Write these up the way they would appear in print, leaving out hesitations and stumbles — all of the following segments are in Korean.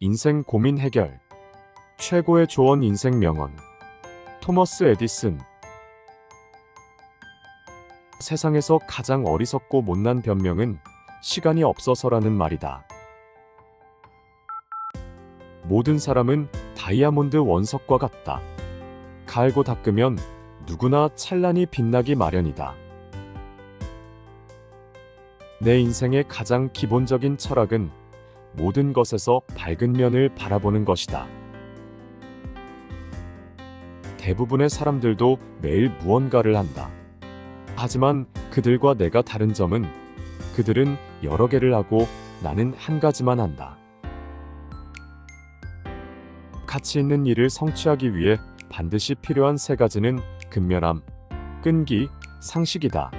인생 고민 해결. 최고의 조언 인생 명언. 토머스 에디슨. 세상에서 가장 어리석고 못난 변명은 시간이 없어서라는 말이다. 모든 사람은 다이아몬드 원석과 같다. 갈고 닦으면 누구나 찬란히 빛나기 마련이다. 내 인생의 가장 기본적인 철학은 모든 것에서 밝은 면을 바라보는 것이다. 대부분의 사람들도 매일 무언가를 한다. 하지만 그들과 내가 다른 점은 그들은 여러 개를 하고 나는 한 가지만 한다. 가치 있는 일을 성취하기 위해 반드시 필요한 세 가지는 근면함, 끈기, 상식이다.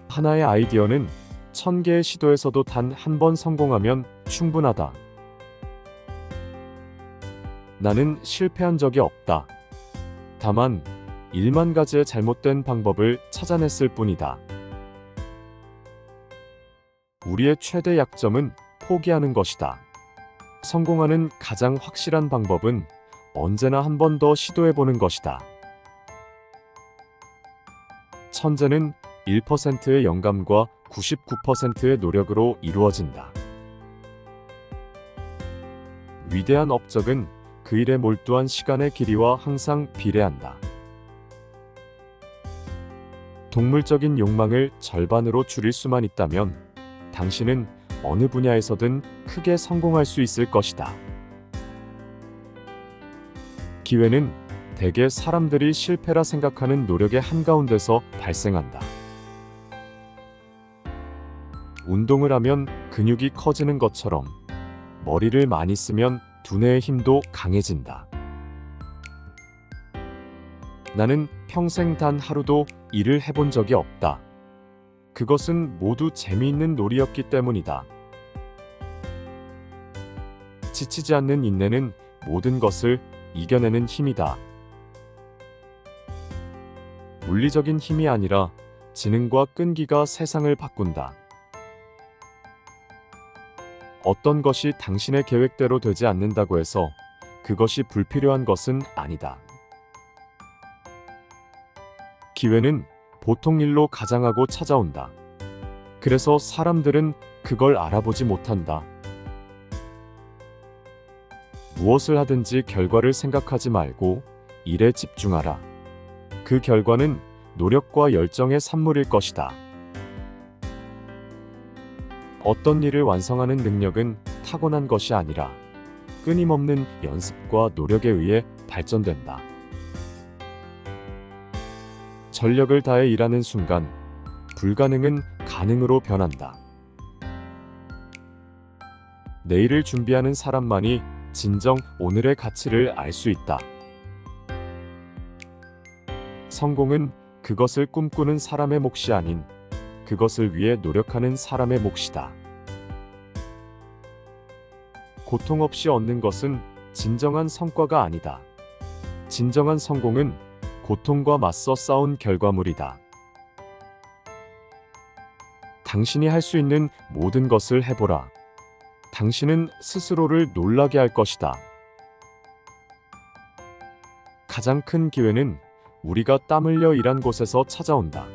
하나의 아이디어는 1000개의 시도에서도 단 한 번 성공하면 충분하다. 나는 실패한 적이 없다. 다만 1만 가지의 잘못된 방법을 찾아냈을 뿐이다. 우리의 최대 약점은 포기하는 것이다. 성공하는 가장 확실한 방법은 언제나 한 번 더 시도해보는 것이다. 천재는 1%의 영감과 99%의 노력으로 이루어진다. 위대한 업적은 그 일에 몰두한 시간의 길이와 항상 비례한다. 동물적인 욕망을 절반으로 줄일 수만 있다면 당신은 어느 분야에서든 크게 성공할 수 있을 것이다. 기회는 대개 사람들이 실패라 생각하는 노력의 한가운데서 발생한다. 운동을 하면 근육이 커지는 것처럼 머리를 많이 쓰면 두뇌의 힘도 강해진다. 나는 평생 단 하루도 일을 해본 적이 없다. 그것은 모두 재미있는 놀이였기 때문이다. 지치지 않는 인내는 모든 것을 이겨내는 힘이다. 물리적인 힘이 아니라 지능과 끈기가 세상을 바꾼다. 어떤 것이 당신의 계획대로 되지 않는다고 해서 그것이 불필요한 것은 아니다. 기회는 보통 일로 가장하고 찾아온다. 그래서 사람들은 그걸 알아보지 못한다. 무엇을 하든지 결과를 생각하지 말고 일에 집중하라. 그 결과는 노력과 열정의 산물일 것이다. 어떤 일을 완성하는 능력은 타고난 것이 아니라 끊임없는 연습과 노력에 의해 발전된다. 전력을 다해 일하는 순간 불가능은 가능으로 변한다. 내일을 준비하는 사람만이 진정 오늘의 가치를 알 수 있다. 성공은 그것을 꿈꾸는 사람의 몫이 아닌 그것을 위해 노력하는 사람의 몫이다. 고통 없이 얻는 것은 진정한 성과가 아니다. 진정한 성공은 고통과 맞서 싸운 결과물이다. 당신이 할 수 있는 모든 것을 해보라. 당신은 스스로를 놀라게 할 것이다. 가장 큰 기회는 우리가 땀 흘려 일한 곳에서 찾아온다.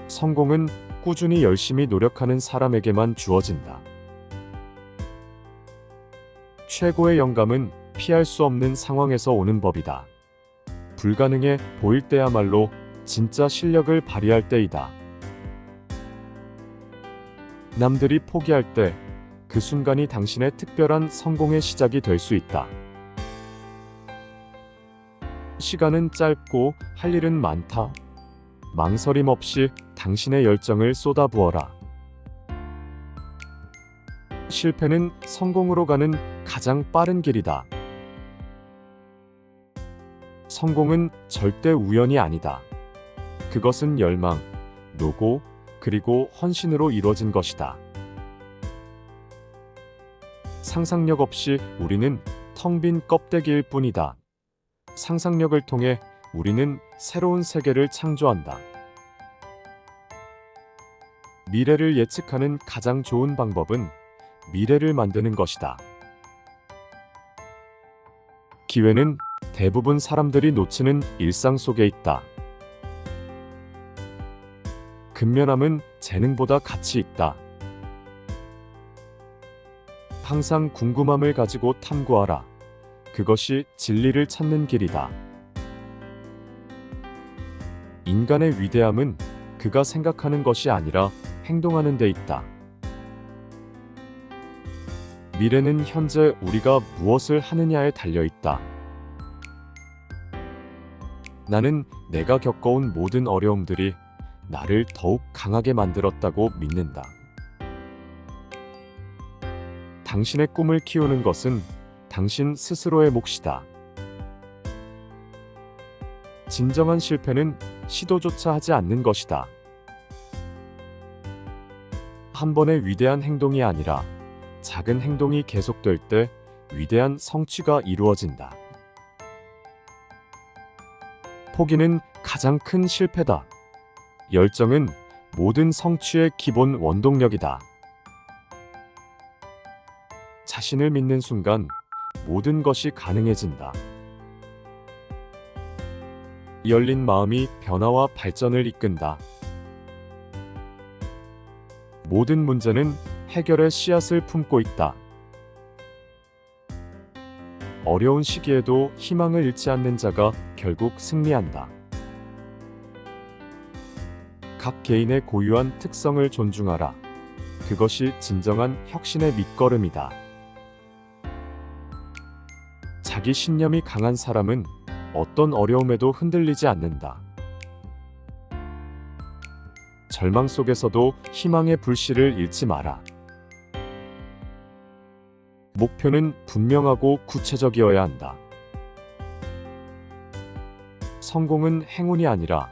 성공은 꾸준히 열심히 노력하는 사람에게만 주어진다. 최고의 영감은 피할 수 없는 상황에서 오는 법이다. 불가능해 보일 때야말로 진짜 실력을 발휘할 때이다. 남들이 포기할 때 그 순간이 당신의 특별한 성공의 시작이 될 수 있다. 시간은 짧고 할 일은 많다. 망설임 없이 당신의 열정을 쏟아부어라. 실패는 성공으로 가는 가장 빠른 길이다. 성공은 절대 우연이 아니다. 그것은 열망, 노고, 그리고 헌신으로 이루어진 것이다. 상상력 없이 우리는 텅 빈 껍데기일 뿐이다. 상상력을 통해 우리는 새로운 세계를 창조한다. 미래를 예측하는 가장 좋은 방법은 미래를 만드는 것이다. 기회는 대부분 사람들이 놓치는 일상 속에 있다. 근면함은 재능보다 가치 있다. 항상 궁금함을 가지고 탐구하라. 그것이 진리를 찾는 길이다. 인간의 위대함은 그가 생각하는 것이 아니라 행동하는 데 있다. 미래는 현재 우리가 무엇을 하느냐에 달려 있다. 나는 내가 겪어온 모든 어려움들이 나를 더욱 강하게 만들었다고 믿는다. 당신의 꿈을 키우는 것은 당신 스스로의 몫이다. 진정한 실패는 시도조차 하지 않는 것이다. 한 번의 위대한 행동이 아니라 작은 행동이 계속될 때 위대한 성취가 이루어진다. 포기는 가장 큰 실패다. 열정은 모든 성취의 기본 원동력이다. 자신을 믿는 순간 모든 것이 가능해진다. 열린 마음이 변화와 발전을 이끈다. 모든 문제는 해결의 씨앗을 품고 있다. 어려운 시기에도 희망을 잃지 않는 자가 결국 승리한다. 각 개인의 고유한 특성을 존중하라. 그것이 진정한 혁신의 밑거름이다. 자기 신념이 강한 사람은 어떤 어려움에도 흔들리지 않는다. 절망 속에서도 희망의 불씨를 잃지 마라. 목표는 분명하고 구체적이어야 한다. 성공은 행운이 아니라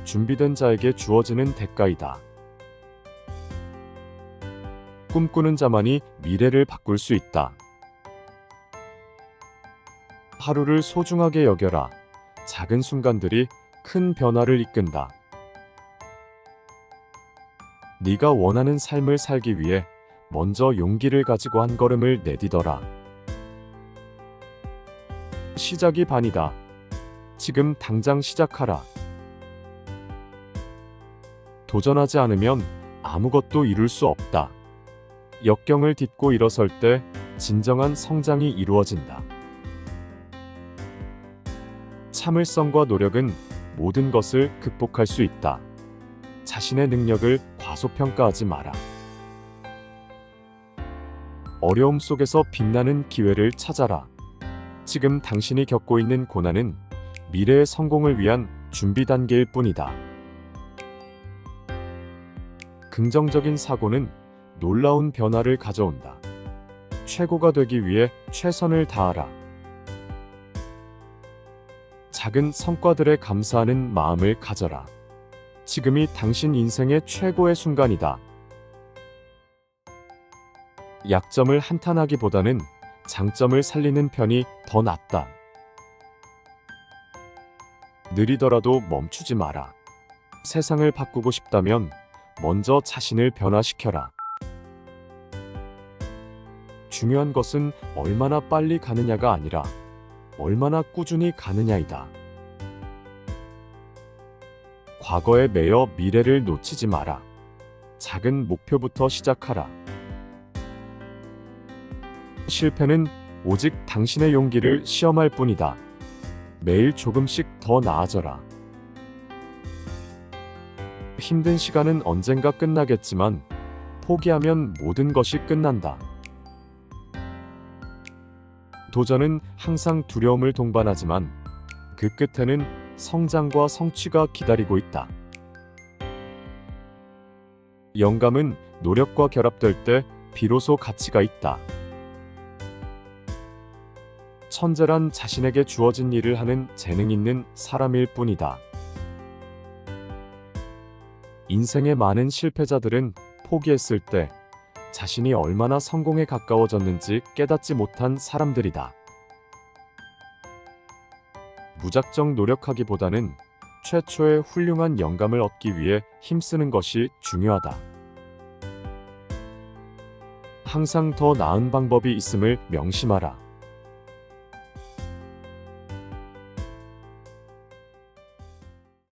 준비된 자에게 주어지는 대가이다. 꿈꾸는 자만이 미래를 바꿀 수 있다. 하루를 소중하게 여겨라. 작은 순간들이 큰 변화를 이끈다. 네가 원하는 삶을 살기 위해 먼저 용기를 가지고 한 걸음을 내디뎌라. 시작이 반이다. 지금 당장 시작하라. 도전하지 않으면 아무것도 이룰 수 없다. 역경을 딛고 일어설 때 진정한 성장이 이루어진다. 참을성과 노력은 모든 것을 극복할 수 있다. 자신의 능력을 과소평가하지 마라. 어려움 속에서 빛나는 기회를 찾아라. 지금 당신이 겪고 있는 고난은 미래의 성공을 위한 준비 단계일 뿐이다. 긍정적인 사고는 놀라운 변화를 가져온다. 최고가 되기 위해 최선을 다하라. 작은 성과들에 감사하는 마음을 가져라. 지금이 당신 인생의 최고의 순간이다. 약점을 한탄하기보다는 장점을 살리는 편이 더 낫다. 느리더라도 멈추지 마라. 세상을 바꾸고 싶다면 먼저 자신을 변화시켜라. 중요한 것은 얼마나 빨리 가느냐가 아니라 얼마나 꾸준히 가느냐이다. 과거에 매여 미래를 놓치지 마라. 작은 목표부터 시작하라. 실패는 오직 당신의 용기를 시험할 뿐이다. 매일 조금씩 더 나아져라. 힘든 시간은 언젠가 끝나겠지만 포기하면 모든 것이 끝난다. 도전은 항상 두려움을 동반하지만 그 끝에는 성장과 성취가 기다리고 있다. 영감은 노력과 결합될 때 비로소 가치가 있다. 천재란 자신에게 주어진 일을 하는 재능 있는 사람일 뿐이다. 인생의 많은 실패자들은 포기했을 때 자신이 얼마나 성공에 가까워졌는지 깨닫지 못한 사람들이다. 무작정 노력하기보다는 최초의 훌륭한 영감을 얻기 위해 힘쓰는 것이 중요하다. 항상 더 나은 방법이 있음을 명심하라.